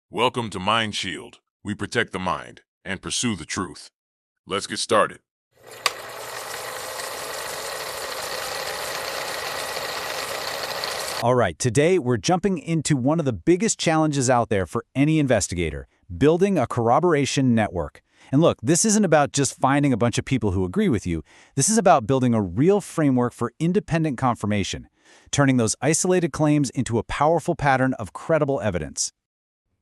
Welcome to Mind Shield. We protect the mind and pursue the truth. Let's get started. All right, today we're jumping into one of the biggest challenges out there for any investigator, building a corroboration network. And look, this isn't about just finding a bunch of people who agree with you. This is about building a real framework for independent confirmation, turning those isolated claims into a powerful pattern of credible evidence.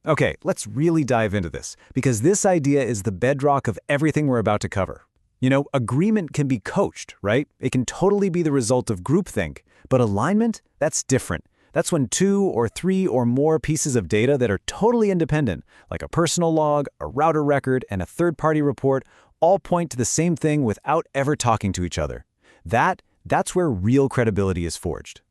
Okay, let's really dive into this, because this idea is the bedrock of everything we're about to cover. You know, agreement can be coached, right? It can totally be the result of groupthink. But alignment? That's different. That's when 2 or 3 or more pieces of data that are totally independent, like a personal log, a router record, and a third-party report, all point to the same thing without ever talking to each other. That's where real credibility is forged.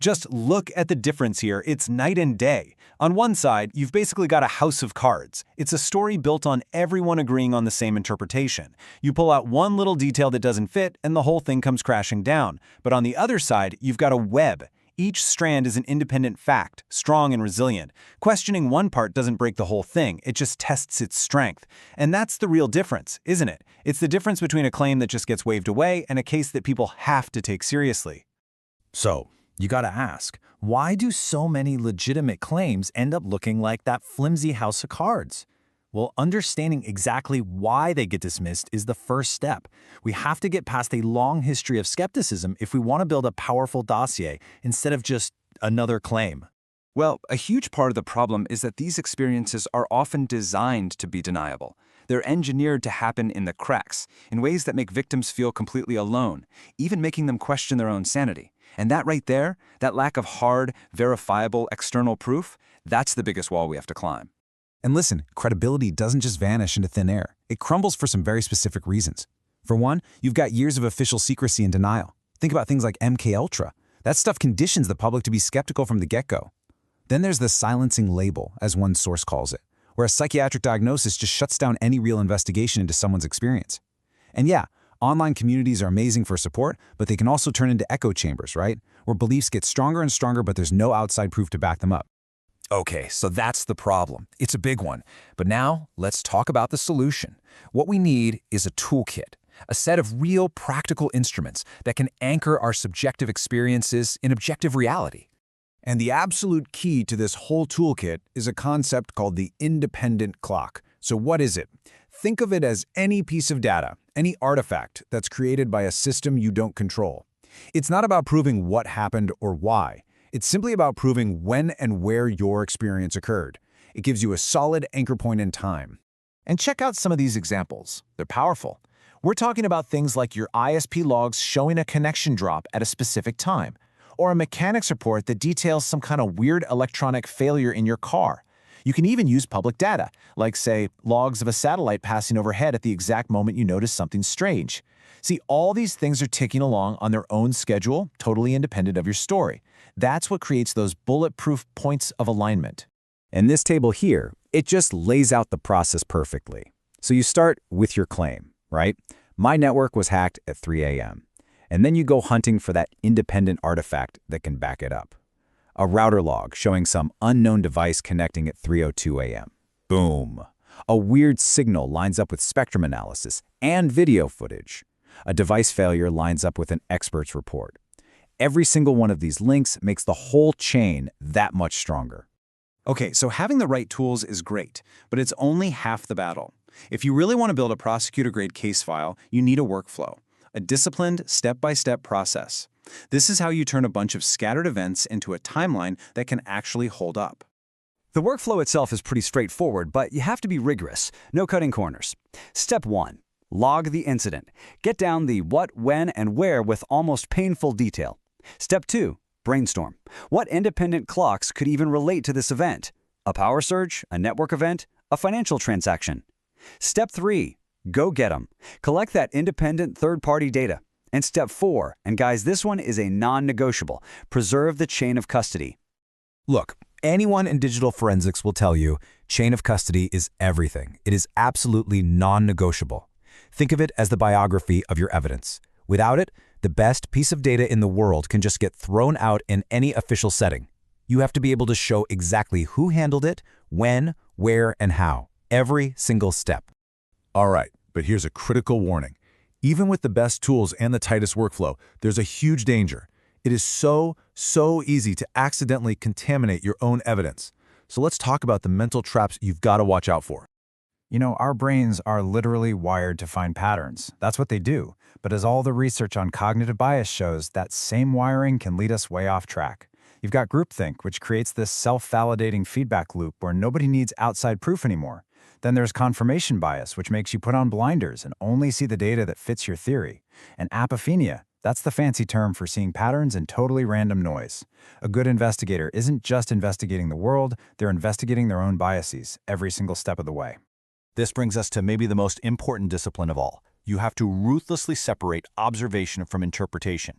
Just look at the difference here. It's night and day. On one side, you've basically got a house of cards. It's a story built on everyone agreeing on the same interpretation. You pull out one little detail that doesn't fit, and the whole thing comes crashing down. But on the other side, you've got a web. Each strand is an independent fact, strong and resilient. Questioning one part doesn't break the whole thing. It just tests its strength. And that's the real difference, isn't it? It's the difference between a claim that just gets waved away and a case that people have to take seriously. So, you gotta ask, why do so many legitimate claims end up looking like that flimsy house of cards? Well, understanding exactly why they get dismissed is the first step. We have to get past a long history of skepticism if we want to build a powerful dossier instead of just another claim. Well, a huge part of the problem is that these experiences are often designed to be deniable. They're engineered to happen in the cracks, in ways that make victims feel completely alone, even making them question their own sanity. And that right there, that lack of hard, verifiable external proof, that's the biggest wall we have to climb. And listen, credibility doesn't just vanish into thin air. It crumbles for some very specific reasons. For one, you've got years of official secrecy and denial. Think about things like MKUltra. That stuff conditions the public to be skeptical from the get-go. Then there's the silencing label, as one source calls it, where a psychiatric diagnosis just shuts down any real investigation into someone's experience. And yeah, online communities are amazing for support, but they can also turn into echo chambers, right? Where beliefs get stronger and stronger, but there's no outside proof to back them up. Okay, so that's the problem. It's a big one. But now, let's talk about the solution. What we need is a toolkit, a set of real practical instruments that can anchor our subjective experiences in objective reality. And the absolute key to this whole toolkit is a concept called the independent clock. So what is it? Think of it as any piece of data, any artifact that's created by a system you don't control. It's not about proving what happened or why. It's simply about proving when and where your experience occurred. It gives you a solid anchor point in time. And check out some of these examples. They're powerful. We're talking about things like your ISP logs showing a connection drop at a specific time, or a mechanics report that details some kind of weird electronic failure in your car. You can even use public data, like, say, logs of a satellite passing overhead at the exact moment you notice something strange. See, all these things are ticking along on their own schedule, totally independent of your story. That's what creates those bulletproof points of alignment. And this table here, it just lays out the process perfectly. So you start with your claim, right? My network was hacked at 3 a.m. And then you go hunting for that independent artifact that can back it up. A router log showing some unknown device connecting at 3:02 a.m. Boom. A weird signal lines up with spectrum analysis and video footage. A device failure lines up with an expert's report. Every single one of these links makes the whole chain that much stronger. Okay, so having the right tools is great, but it's only half the battle. If you really want to build a prosecutor-grade case file, you need a workflow, a disciplined, step-by-step process. This is how you turn a bunch of scattered events into a timeline that can actually hold up. The workflow itself is pretty straightforward, but you have to be rigorous, no cutting corners. Step 1. Log the incident. Get down the what, when, and where with almost painful detail. Step 2. Brainstorm. What independent clocks could even relate to this event? A power surge, a network event, a financial transaction. Step 3. Go get them. Collect that independent third-party data. And step 4, and guys, this one is a non-negotiable. Preserve the chain of custody. Look, anyone in digital forensics will tell you chain of custody is everything. It is absolutely non-negotiable. Think of it as the biography of your evidence. Without it, the best piece of data in the world can just get thrown out in any official setting. You have to be able to show exactly who handled it, When, where, and how. Every single step. All right, but here's a critical warning. Even with the best tools and the tightest workflow, there's a huge danger. It is so easy to accidentally contaminate your own evidence. So let's talk about the mental traps you've got to watch out for. You know, our brains are literally wired to find patterns. That's what they do. But as all the research on cognitive bias shows, that same wiring can lead us way off track. You've got groupthink, which creates this self-validating feedback loop where nobody needs outside proof anymore. Then there's confirmation bias, which makes you put on blinders and only see the data that fits your theory. And apophenia, that's the fancy term for seeing patterns in totally random noise. A good investigator isn't just investigating the world, they're investigating their own biases every single step of the way. This brings us to maybe the most important discipline of all. You have to ruthlessly separate observation from interpretation.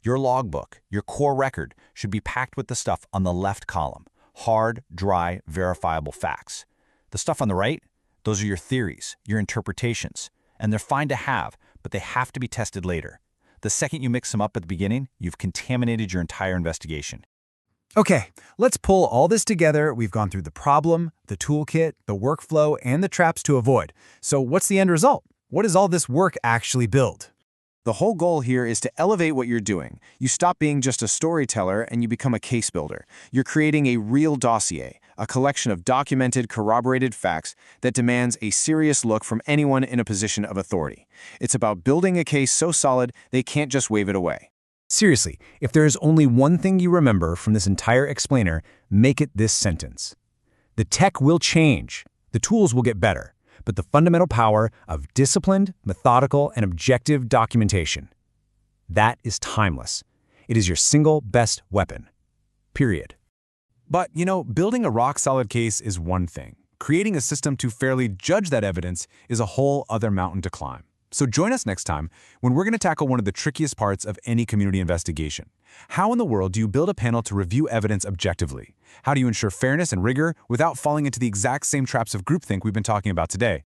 Your logbook, your core record, should be packed with the stuff on the left column. Hard, dry, verifiable facts. The stuff on the right, those are your theories, your interpretations. And they're fine to have, but they have to be tested later. The second you mix them up at the beginning, you've contaminated your entire investigation. Okay, let's pull all this together. We've gone through the problem, the toolkit, the workflow, and the traps to avoid. So what's the end result? What does all this work actually build? The whole goal here is to elevate what you're doing. You stop being just a storyteller and you become a case builder. You're creating a real dossier, a collection of documented, corroborated facts that demands a serious look from anyone in a position of authority. It's about building a case so solid they can't just wave it away. Seriously, if there is only one thing you remember from this entire explainer, make it this sentence. The tech will change, the tools will get better, but the fundamental power of disciplined, methodical, and objective documentation, that is timeless. It is your single best weapon. Period. But, you know, building a rock-solid case is one thing. Creating a system to fairly judge that evidence is a whole other mountain to climb. So join us next time when we're going to tackle one of the trickiest parts of any community investigation. How in the world do you build a panel to review evidence objectively? How do you ensure fairness and rigor without falling into the exact same traps of groupthink we've been talking about today?